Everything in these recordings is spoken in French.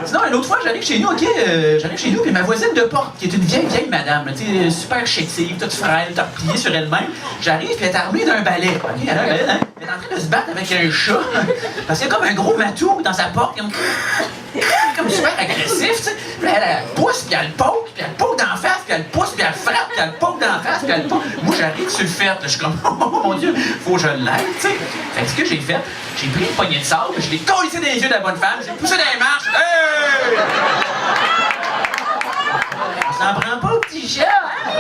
Sinon, une autre fois, j'arrive chez nous, OK, j'arrive chez nous, puis ma voisine de porte, qui est une vieille madame, tu sais, super chétive, toute frêle, toute repliée sur elle-même, j'arrive, puis elle est armée d'un balai. OK, elle a un balai, hein? Elle est en train de se battre avec un chat, parce qu'il y a comme un gros matou dans sa porte, comme super agressif, tu sais. Puis elle pousse, puis elle poke, puis elle poke d'en face, puis elle pousse, puis elle frappe, puis elle poke d'en face, puis elle poke. Moi, j'arrive sur le fait, là, je suis comme, oh mon Dieu, faut que je l'aide, tu sais. Fait que ce que j'ai fait, j'ai pris une poignée de sable, je l'ai collé dans les yeux de la bonne femme, j'ai poussé dans les marches. Hey! On s'en prend pas au petit chat, hein?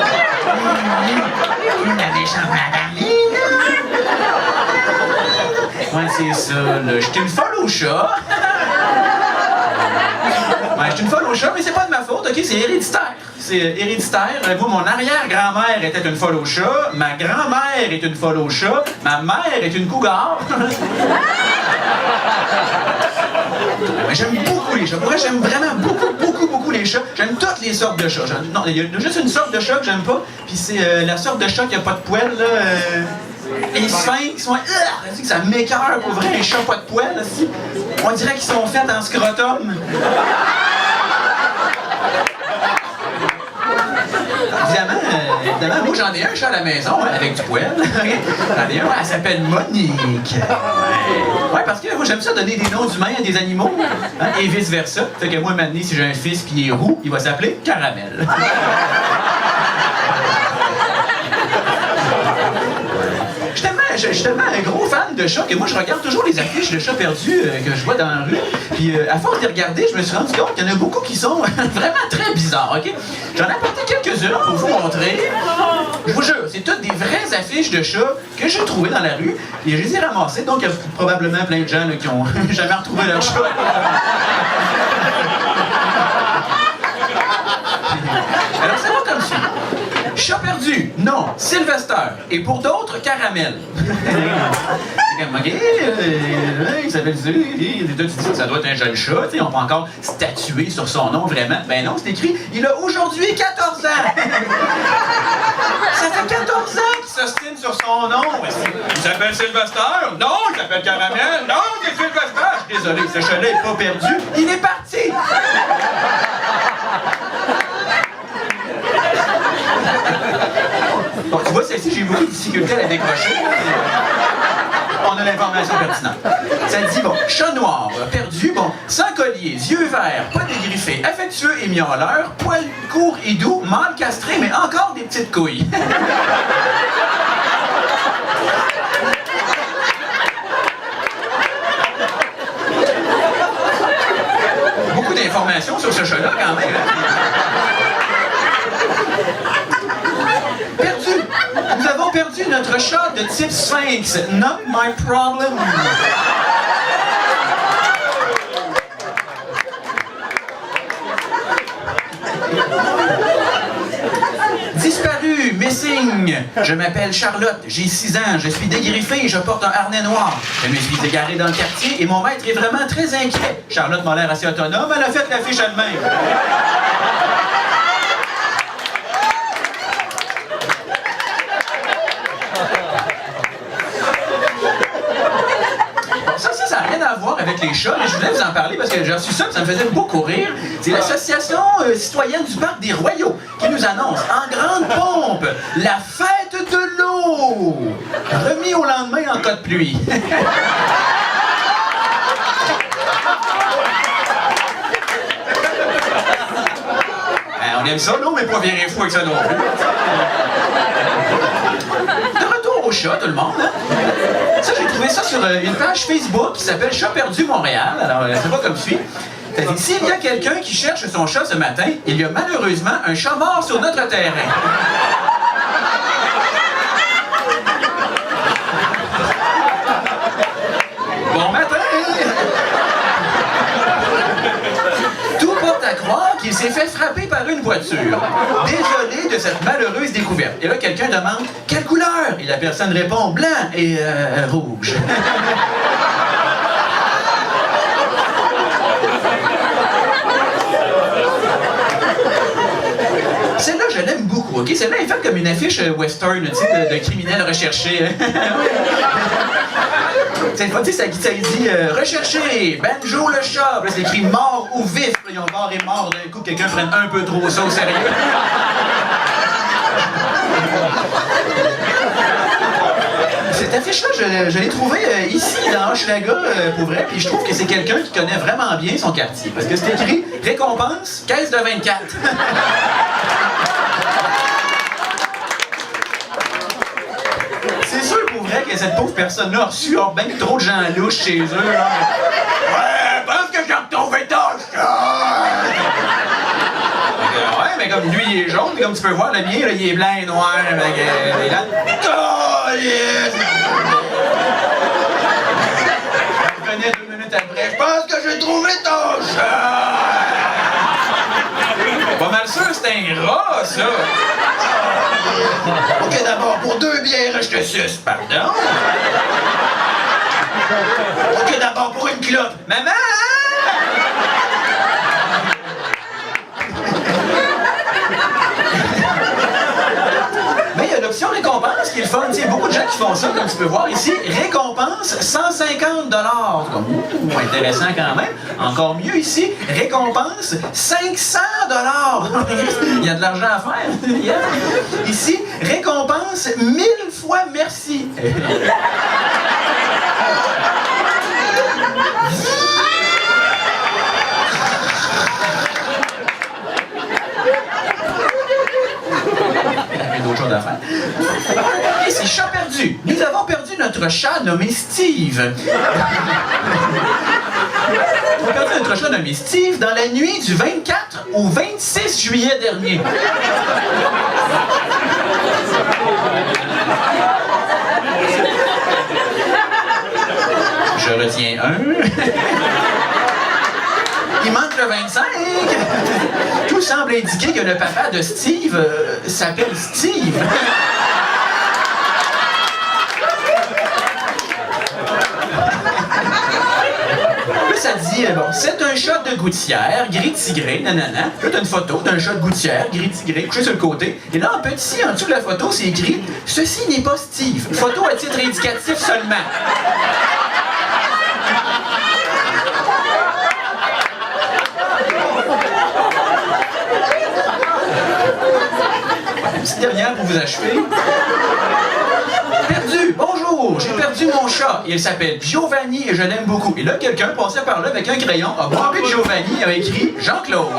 La méchante madame. Ouais, c'est ça, là. J'étais une folle au chat. Ouais, j'étais une folle au chat, mais c'est pas de ma faute, OK? C'est héréditaire. C'est héréditaire. Moi, mon arrière-grand-mère était une folle au chat, ma grand-mère est une folle au chat, ma mère est une cougar. Mais j'aime beaucoup les chats. Pour vrai, j'aime vraiment beaucoup les chats. J'aime toutes les sortes de chats. Non, il y a juste une sorte de chat que j'aime pas, puis c'est la sorte de chat qui a pas de poils, là. Les sphinx sont... ça m'écoeure, pour vrai, les chats pas de poils, aussi. On dirait qu'ils sont faits en scrotum. Évidemment, moi j'en ai un chat à la maison, hein, avec du poil. J'en ai un, elle s'appelle Monique. Ouais, parce que moi j'aime ça donner des noms d'humains à des animaux, hein, et vice-versa. Fait que moi, maintenant, si j'ai un fils qui est roux, il va s'appeler Caramel. Je suis tellement un gros fan de chats que moi, je regarde toujours les affiches de chats perdus que je vois dans la rue. Puis, à force de les regarder, je me suis rendu compte qu'il y en a beaucoup qui sont vraiment très bizarres, OK? J'en ai apporté quelques-unes pour vous montrer. Je vous jure, c'est toutes des vraies affiches de chats que j'ai trouvées dans la rue. Et je les ai ramassées. Donc, il y a probablement plein de gens là, qui ont jamais retrouvé leur chat. Alors, ça va comme ça. Chat perdu, non, Sylvester. Et pour d'autres, Caramel. C'est comme, OK, il s'appelle ça doit être un jeune chat, on peut encore statuer sur son nom vraiment. Ben non, c'est écrit, il a aujourd'hui 14 ans. Ça fait 14 ans qu'il s'ostine sur son nom. Il s'appelle Sylvester? Non, il s'appelle Caramel. Non, c'est Sylvester. Je suis désolé, ce chat-là n'est pas perdu. Il est parti. Bon, tu vois, celle-ci, j'ai eu beaucoup de difficultés à la décrocher. On a l'information pertinente. Ça dit, bon, chat noir, perdu, bon, sans collier, yeux verts, pas dégriffé, affectueux et miauleur, poil court et doux, mâle castré, mais encore des petites couilles. Beaucoup d'informations sur ce chat-là, quand même. Nous avons perdu notre chat de type sphinx. Not my problem. Disparu, missing. Je m'appelle Charlotte, j'ai 6 ans, je suis dégriffée et je porte un harnais noir. Je me suis égarée dans le quartier et mon maître est vraiment très inquiet. Charlotte m'a l'air assez autonome, elle a fait l'affiche elle-même. Ça n'a rien à voir avec les chats, mais je voulais vous en parler parce que j'ai reçu ça et ça me faisait beaucoup rire. C'est l'association citoyenne du Parc des Royaux qui nous annonce en grande pompe la fête de l'eau, remis au lendemain en cas de pluie. On aime ça, non, mais pas virer fou avec ça non plus. De retour au chat, tout le monde, hein? Ça, j'ai trouvé ça sur une page Facebook qui s'appelle Chat perdu Montréal. Alors, ça va comme suit. S'il y a quelqu'un qui cherche son chat ce matin, il y a malheureusement un chat mort sur notre terrain. Bon matin! Tout porte à croire qu'il s'est fait frapper par une voiture. Désolé de cette malheureuse découverte. Et là, quelqu'un demande « Quelle couleur? » Et la personne répond « Blanc et rouge. » Celle-là, je l'aime beaucoup, OK, celle-là est faite comme une affiche western, tu sais, de criminels recherchés. Cette fois, tu sais, ça dit recherché, Banjo le chat. Puis là, c'est écrit mort ou vif. Puis là, ils ont mort et mort. D'un coup, quelqu'un prenne un peu trop ça au sérieux. Cette affiche-là, je l'ai trouvée ici, dans Hochelaga, pour vrai, puis je trouve que c'est quelqu'un qui connaît vraiment bien son quartier. Parce que c'est écrit « Récompense, caisse de 24 ». C'est sûr pour vrai que cette pauvre personne-là a reçu bien trop de gens louches chez eux. Là. Ouais, pense que j'ai retrouvé ton chat! Ouais, mais comme lui, il est jaune, comme tu peux voir, le mien, là, il est blanc et noir. Et là, oh, yes! Je connais 2 minutes après. Je pense que j'ai trouvé ton chat! Pas mal sûr, c'est un rat, ça! OK, d'abord, pour 2 bières, je te suce, pardon? OK, d'abord, pour une clope. Maman! Mais il y a l'option récompense qui est le fun. Il y a beaucoup de gens qui font ça, comme tu peux voir ici. Récompense, 150 $. Comme, intéressant quand même. Encore mieux ici, récompense, 500 $. Il y a de l'argent à faire. Ici, récompense, 1000 fois merci. D'autres choses à faire. Ici, chat perdu. Nous avons perdu notre chat nommé Steve. On a perdu notre chat nommé Steve dans la nuit du 24 au 26 juillet dernier. Je retiens un. Il manque le 25. Tout semble indiquer que le papa de Steve s'appelle Steve. Là, ça dit, bon, c'est un chat de gouttière, gris tigré, nanana. Là, t'as une photo d'un chat de gouttière, gris tigré, couché sur le côté. Et là, en petit, en dessous de la photo, c'est écrit « Ceci n'est pas Steve. Photo à titre indicatif seulement. » Une petite dernière pour vous achever. Perdu! Bonjour! J'ai perdu mon chat. Il s'appelle Giovanni et je l'aime beaucoup. Et là, quelqu'un passait par là avec un crayon, a bravé Giovanni, a écrit Jean-Claude.